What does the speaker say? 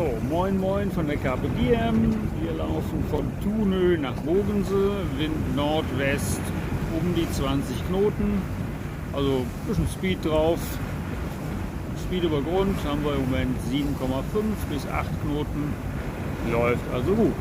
So, moin moin von der Carpe Diem. Wir laufen von Thunö nach Bogense, Wind Nordwest, um die 20 Knoten. Also ein bisschen Speed drauf. Speed über Grund haben wir im Moment 7,5 bis 8 Knoten. Läuft also gut.